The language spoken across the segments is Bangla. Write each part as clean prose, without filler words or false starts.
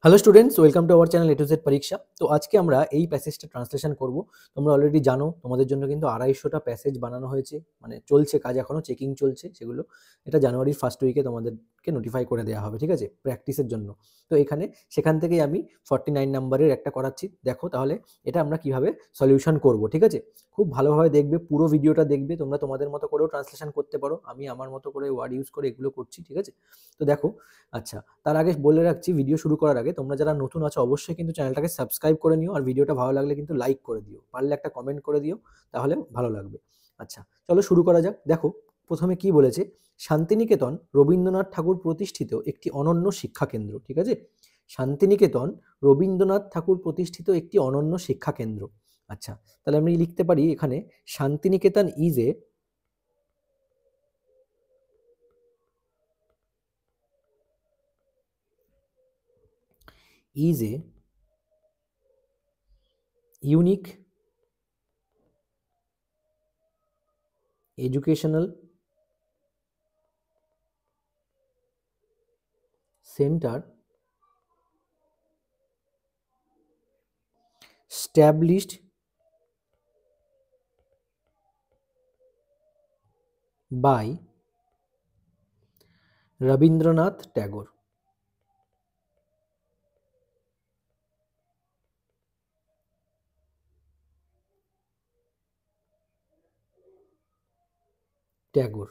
Hello students, welcome to our channel A to Z পরীক্ষা। তো আজকে আমরা এই প্যাসেজটা ট্রান্সলেশন করব। তোমরা অলরেডি জানো তোমাদের জন্য কিন্তু 250টা প্যাসেজ বানানো হয়েছে, মানে চলছে কাজ, এখনও চেকিং চলছে সেগুলো। এটা জানুয়ারির ফার্স্ট উইকে তোমাদেরকে নোটিফাই করে দেওয়া হবে, ঠিক আছে, প্র্যাকটিসের জন্য। তো সেখান থেকেই আমি 49 নাম্বারের একটা করাচ্ছি। দেখো তাহলে এটা আমরা কিভাবে সলিউশন করব, ঠিক আছে। খুব ভালোভাবে দেখবে, পুরো ভিডিওটা দেখবে। তোমরা তোমাদের মতো করেও ট্রান্সলেশন করতে পারো, আমি আমার মতো করে ওয়ার্ড ইউজ করে এগুলো করছি, ঠিক আছে। তো দেখো, আচ্ছা, তার আগে বলে রাখছি, ভিডিও শুরু করার আগে তোমরা যারা নতুন আছো অবশ্যই কিন্তু চ্যানেলটাকে সাবস্ক্রাইব করে নিও, আর ভিডিওটা ভালো লাগলে কিন্তু লাইক করে দিও, পারলে একটা কমেন্ট করে দিও, তাহলে ভালো লাগবে। আচ্ছা, চলো শুরু করা যাক। দেখো প্রথমে কি বলেছে, শান্তিনিকেতন রবীন্দ্রনাথ ঠাকুর প্রতিষ্ঠিত একটি অনন্য শিক্ষা কেন্দ্র, ঠিক আছে। শান্তিনিকেতন রবীন্দ্রনাথ ঠাকুর প্রতিষ্ঠিত একটি অনন্য শিক্ষা কেন্দ্র। আচ্ছা, তাহলে আমি লিখতে পারি এখানে, Santiniketan is a unique educational center established by Rabindranath Tagore. Tagore,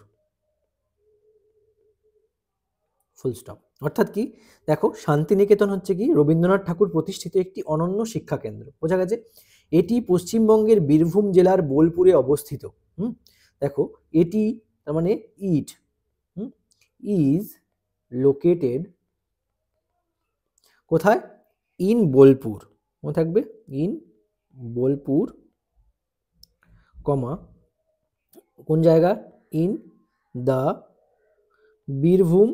full stop. অর্থাৎ কি, দেখো শান্তিনিকেতন হচ্ছে কি রবীন্দ্রনাথ ঠাকুর প্রতিষ্ঠিত একটি অনন্য শিক্ষা কেন্দ্র, বোঝা গেছে। এটি পশ্চিমবঙ্গের বীরভূম জেলার বোলপুরে অবস্থিত। দেখো এটি, তার মানে ইট ইজ লোকেটেড কোথায়, ইন বোলপুর, মনে থাকবে, ইন বোলপুর, কমা কোন জায়গা, ইন দ্য বীরভূম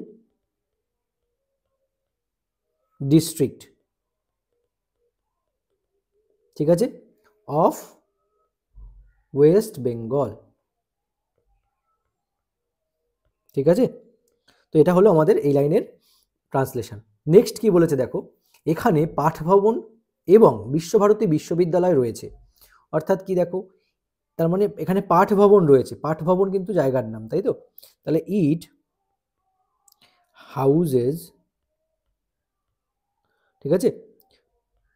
ডিস্ট্রিক্ট, ঠিক আছে, অফ ওয়েস্ট বেঙ্গল, ঠিক আছে। তো এটা হলো আমাদের এই লাইনের ট্রান্সলেশন। নেক্সট কি বলেছে দেখো, এখানে পাঠভবন এবং বিশ্বভারতী বিশ্ববিদ্যালয় রয়েছে। অর্থাৎ কি দেখো, তার মানে এখানে পাঠভবন রয়েছে, পাঠভবন কিন্তু জায়গার নাম, তাই তো। তাহলে ইট হাউজেস, ঠিক আছে,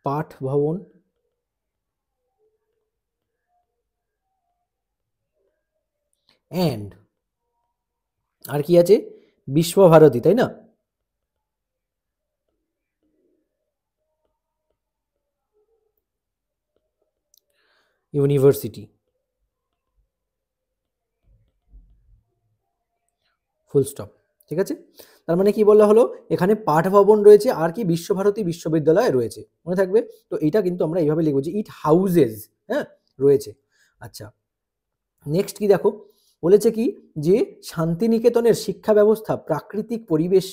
পাঠভবন অ্যান্ড, আর কি আছে, বিশ্বভারতী, তাই না, ইউনিভার্সিটি, ফুল স্টপ, ঠিক আছে। তার মানে কি বলা হলো, এখানে পাঠভবন রয়েছে আর কি বিশ্বভারতী বিশ্ববিদ্যালয় রয়েছে, মনে থাকবে। তো এটা কিন্তু আমরা এইভাবে লিখবো যে ইট হাউজেস, হ্যাঁ, রয়েছে। আচ্ছা, নেক্সট কি দেখো, বলেছে কি যে শান্তিনিকেতনের শিক্ষা ব্যবস্থা প্রাকৃতিক পরিবেশ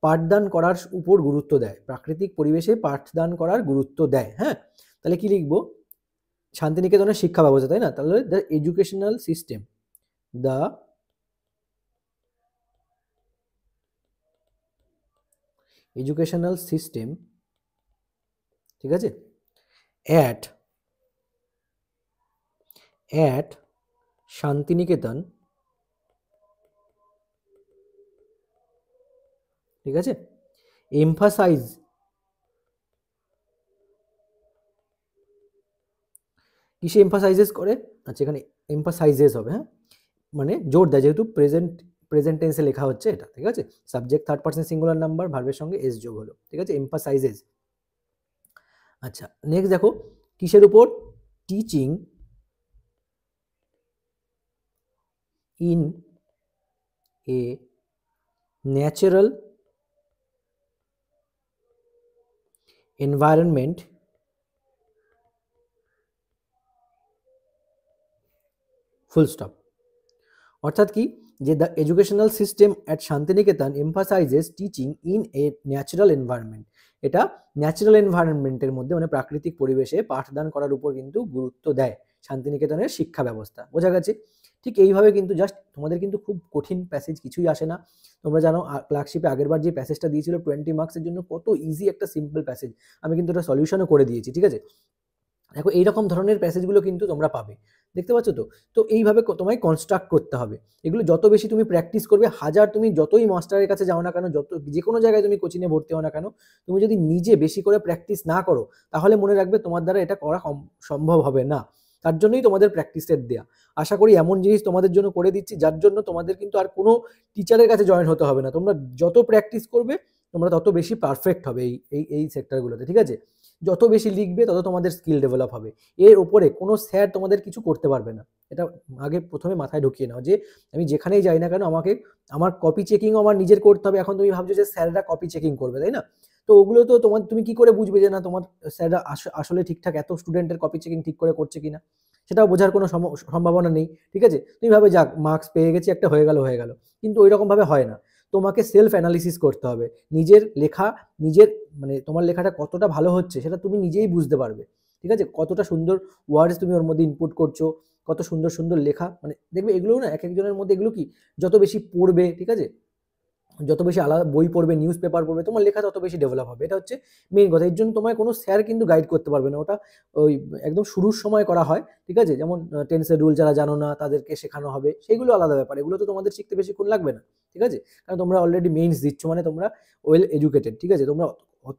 পাঠদান করার উপর গুরুত্ব দেয়, প্রাকৃতিক পরিবেশে পাঠদান করার গুরুত্ব দেয়। হ্যাঁ, তাহলে কি লিখবো, শান্তিনিকেতনের শিক্ষা ব্যবস্থা, তাই না, তাহলে the educational system, the educational system, ঠিক আছে, অ্যাট শান্তিনিকেতন, ঠিক আছে, এমফাসাইজ, কিসে এমফাসাইজেস করে, আচ্ছা এখানে এমফাসাইজেস হবে, হ্যাঁ, মানে জোর দেয়, যেহেতু প্রেজেন্ট টেন্সে লেখা হচ্ছে এটা, ঠিক আছে। Subject third person singular number, ভার্বের সঙ্গে এস যোগ হলো, ঠিক আছে, এমফাসাইজেস। আচ্ছা, নেক্সট দেখো কিসের উপর, teaching in a natural environment, full stop. অর্থাৎ কি, যে the educational system at Santiniketan emphasises teaching in a natural environment, এটা ন্যাচারাল এনভায়রনমেন্টের মধ্যে, মানে প্রাকৃতিক পরিবেশে পাঠদান করার উপর কিন্তু গুরুত্ব দেয় শান্তিনিকেতনের শিক্ষা ব্যবস্থা, বোঝা গেছে। ঠিক এইভাবে কিন্তু জাস্ট তোমাদের কিন্তু খুব কঠিন প্যাসেজ কিছুই আসে না। তোমরা জানো ক্লার্কশিপে আগেরবার যে প্যাসেজটা দিয়েছিল 20 মার্কসের জন্য, কত ইজি একটা সিম্পল প্যাসেজ, আমি কিন্তু এটা সলিউশনও করে দিয়েছি, ঠিক আছে। দেখো এইরকম ধরনের প্যাসেজগুলো কিন্তু তোমরা পাবে, দেখতে পাচ্ছ তো। তো এইভাবে তোমায় কনস্ট্রাক্ট করতে হবে। এগুলো যত বেশি তুমি প্র্যাকটিস করবে, তুমি যতই মাস্টারের কাছে যাও না কেন, যে কোনো জায়গায় তুমি কোচিংয়ে ভর্তি হও না কেন, তুমি যদি নিজে বেশি করে প্র্যাকটিস না করো, তাহলে মনে রাখবে তোমার দ্বারা এটা করা সম্ভব হবে না। তার জন্যই তোমাদের প্র্যাকটিসের দেয়া। আশা করি এমন জিনিস তোমাদের জন্য করে দিচ্ছি যার জন্য তোমাদের কিন্তু আর কোনো টিচারের কাছে জয়েন হতে হবে না। তোমরা যত প্র্যাকটিস করবে তোমরা তত বেশি পারফেক্ট হবে এই সেক্টরগুলোতে, ঠিক আছে। যত বেশি লিখবে তত তোমাদের স্কিল ডেভেলপ হবে। এর ওপরে কোনো স্যার তোমাদের কিছু করতে পারবে না। এটা আগে প্রথমে মাথায় ঢুকিয়ে নাও যে আমি যেখানেই যাই না কেন, আমার কপি চেকিংও আমার নিজের করতে হবে। এখন তুমি ভাবছো যে স্যাররা কপি চেকিং করবে, তাই না? তো ওগুলো তো তুমি কি করে বুঝবে যে না তোমার স্যাররা আসলে ঠিকঠাক এত স্টুডেন্টের কপি চেকিং ঠিক করে করছে কিনা, সেটাও বোঝার কোনো সম্ভাবনা নেই, ঠিক আছে। তুমি ভাবে যাক মার্কস পেয়ে গেছি একটা, হয়ে গেল, কিন্তু ওই রকম ভাবে হয় না। তোমাকে সেলফ অ্যানালিসিস করতে হবে। নিজের লেখা, মানে তোমার লেখাটা কতটা ভালো হচ্ছে সেটা তুমি নিজেই বুঝতে পারবে, ঠিক আছে। কতটা সুন্দর ওয়ার্ডস তুমি ওর মধ্যে ইনপুট করছো, কত সুন্দর সুন্দর লেখা, মানে দেখবে এগুলো না এক একজনের মধ্যে, এগুলো কি যত বেশি পড়বে, ঠিক আছে, যত বেশি আলাদা বই পড়বে, নিউজ পেপার পড়বে, তোমার লেখা তত বেশি ডেভেলপ হবে। এটা হচ্ছে মেইন কথা। এর জন্য তোমায় কোনো স্যার কিন্তু গাইড করতে পারবে না, ওটা ওই একদম শুরুর সময় করা হয়, ঠিক আছে। যেমন টেন্সের রুল যারা জানো না তাদেরকে শেখানো হবে, সেইগুলো আলাদা ব্যাপার। এগুলো তো তোমাদের শিখতে বেশিক্ষণ লাগবে না, ঠিক আছে, কারণ তোমরা অলরেডি মেইনস দিচ্ছ, মানে তোমরা ওয়েল এডুকেটেড, ঠিক আছে, তোমরা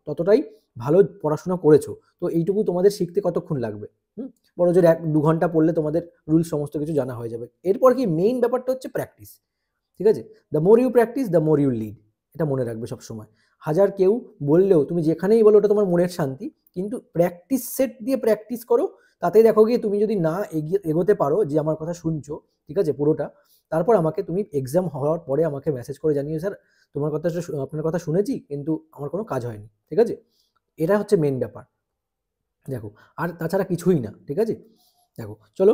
ততটাই ভালো পড়াশোনা করেছো। তো এইটুকু তোমাদের শিখতে কতক্ষণ লাগবে? বড় জোর 1-2 ঘন্টা পড়লে তোমাদের রুল সমস্ত কিছু জানা হয়ে যাবে। এরপর কি মেইন ব্যাপারটা হচ্ছে প্র্যাকটিস, ঠিক আছে। The more you practise the more you lead, এটা মনে রাখবে সবসময়। হাজার কেউ বললেও তুমি যেখানেই বলো ওটা তোমার মনের শান্তি, কিন্তু প্র্যাকটিস সেট দিয়ে প্র্যাকটিস করো। তাতেই দেখো গিয়ে তুমি যদি না এগোতে পারো, যে আমার কথা শুনছো, ঠিক আছে, পুরোটা, তারপর আমাকে তুমি এক্সাম হওয়ার পরে আমাকে মেসেজ করে জানিও, স্যার আপনার কথা শুনেছি কিন্তু আমার কোনো কাজ হয়নি, ঠিক আছে। এটা হচ্ছে মেন ব্যাপার, দেখো। আর তাছাড়া কিছুই না, ঠিক আছে। দেখো চলো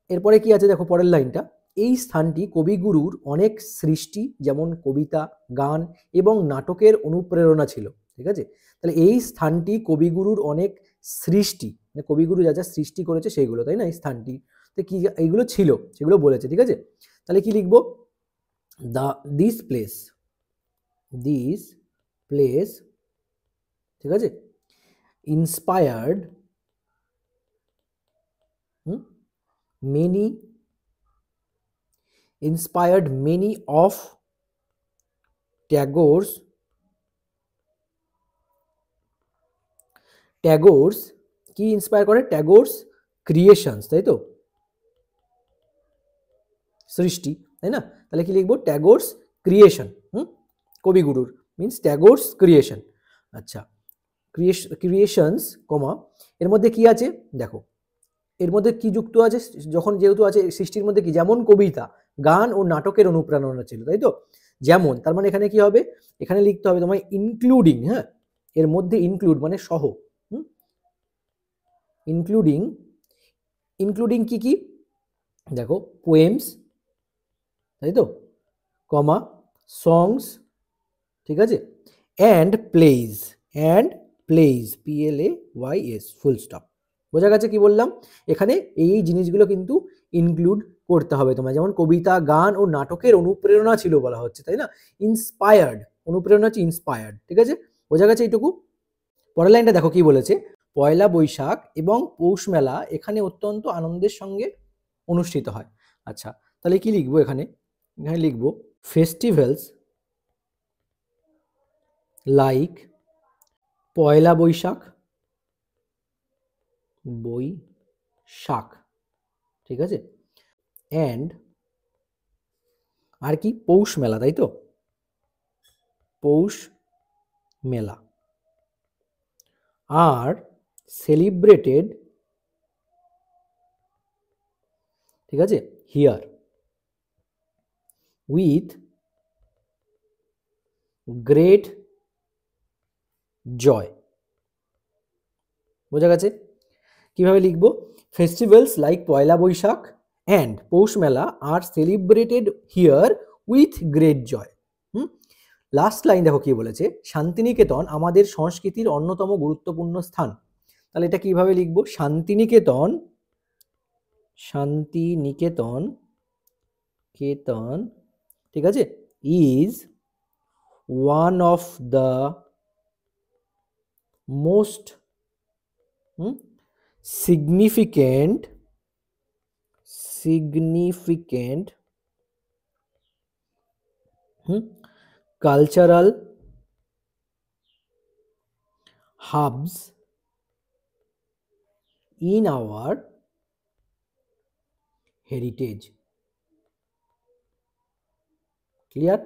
এরপরে কি আছে, দেখো পরের লাইনটা, এই স্থানটি কবিগুরুর অনেক সৃষ্টি যেমন কবিতা, গান এবং নাটকের অনুপ্রেরণা ছিল, ঠিক আছে। তাহলে এই স্থানটি কবিগুরুর অনেক সৃষ্টি, মানে কবিগুরু যা যা সৃষ্টি করেছে সেইগুলো, তাই না, এই স্থানটি কি এইগুলো ছিল সেগুলো বলেছে, ঠিক আছে। তাহলে কি লিখবো, দিস প্লেস, ঠিক আছে, ইন্সপায়ার্ড many of Tagore's কি ইন্সপায়ার করে, ট্যাগোরস ক্রিয়েশনস, তাই তো, সৃষ্টি, তাই না। তাহলে কি লিখবো, Tagore's creation, কবিগুরুর means Tagore's creation. আচ্ছা, ক্রিয়েশনস কমা, এর মধ্যে কি আছে দেখো, এর মধ্যে কি যুক্ত আছে, যখন যেহেতু আছে সৃষ্টির মধ্যে কি, যেমন কবিতা, গান ও নাটকের অনুপ্রেরণা ছিল, তাই তো। যেমন, তার মানে এখানে কি হবে, এখানে লিখতে হবে তোমায় ইনক্লুডিং, হ্যাঁ, এর মধ্যে ইনক্লুড মানে সহ, ইনক্লুডিং কি কি দেখো, পোয়েমস, তাই তো, কমা, সংস, ঠিক আছে, and plays, PLAYS, full stop. বোঝা গেছে কি বললাম? এখানে এই জিনিসগুলো কিন্তু ইনক্লুড করতে হবে তোমায়, যেমন কবিতা, গান ও নাটকের অনুপ্রেরণা ছিল বলা হচ্ছে, তাই না। ইন্সপায়ার্ড, অনুপ্রেরণা হচ্ছে ইন্সপায়ার্ড, ঠিক আছে, বোঝা গেছে এইটুকু। পরের লাইনটা দেখো কি বলেছে, পয়লা বৈশাখ এবং পৌষ মেলা এখানে অত্যন্ত আনন্দের সঙ্গে অনুষ্ঠিত হয়। আচ্ছা, তাহলে কি লিখবো এখানে লিখবো ফেস্টিভ্যালস লাইক পয়লা বৈশাখ, ঠিক আছে, অ্যান্ড আর কি, পৌষ মেলা, তাই তো, পৌষ মেলা আর সেলিব্রেটেড, ঠিক আছে, হিয়ার উইথ গ্রেট জয়। বোঝা গেছে কিভাবে লিখবো, festivals like Poila Baishakh and Poush Mela are celebrated here with great joy. Last line দেখো কি বলেছে, শান্তিনিকেতন আমাদের সংস্কৃতির অন্যতম গুরুত্বপূর্ণ স্থান। তাহলে এটা কিভাবে লিখবো, শান্তিনিকেতন কেতন, ঠিক আছে, is one of the most significant cultural hubs in our heritage. Clear?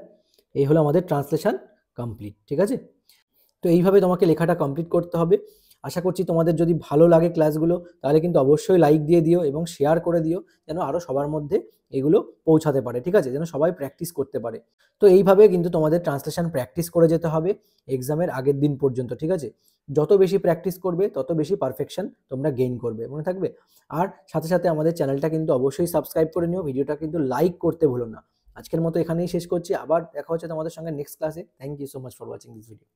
এই হলো আমাদের ট্রান্সলেশন কমপ্লিট, ঠিক আছে? তো এইভাবে তোমাকে লেখাটা কমপ্লিট করতে হবে। আশা করছি তোমাদের যদি ভালো লাগে ক্লাসগুলো তাহলে কিন্তু অবশ্যই লাইক দিয়ে দিও এবং শেয়ার করে দিও, যেন আরও সবার মধ্যে এগুলো পৌঁছাতে পারে, ঠিক আছে? যেন সবাই প্র্যাকটিস করতে পারে। তো এইভাবে কিন্তু তোমাদের ট্রান্সলেশন প্র্যাকটিস করে যেতে হবে এক্সামের আগের দিন পর্যন্ত, ঠিক আছে? যত বেশি প্র্যাকটিস করবে তত বেশি পারফেকশন তোমরা গেইন করবে, মনে থাকবে? আর সাথে সাথে আমাদের চ্যানেলটা কিন্তু অবশ্যই সাবস্ক্রাইব করে নিও, ভিডিওটা কিন্তু লাইক করতে ভুলো না। আজকের মতো এখানেই শেষ করছি, আবার দেখা হচ্ছে তোমাদের সঙ্গে নেক্সট ক্লাসে। Thank you so much for watching this video.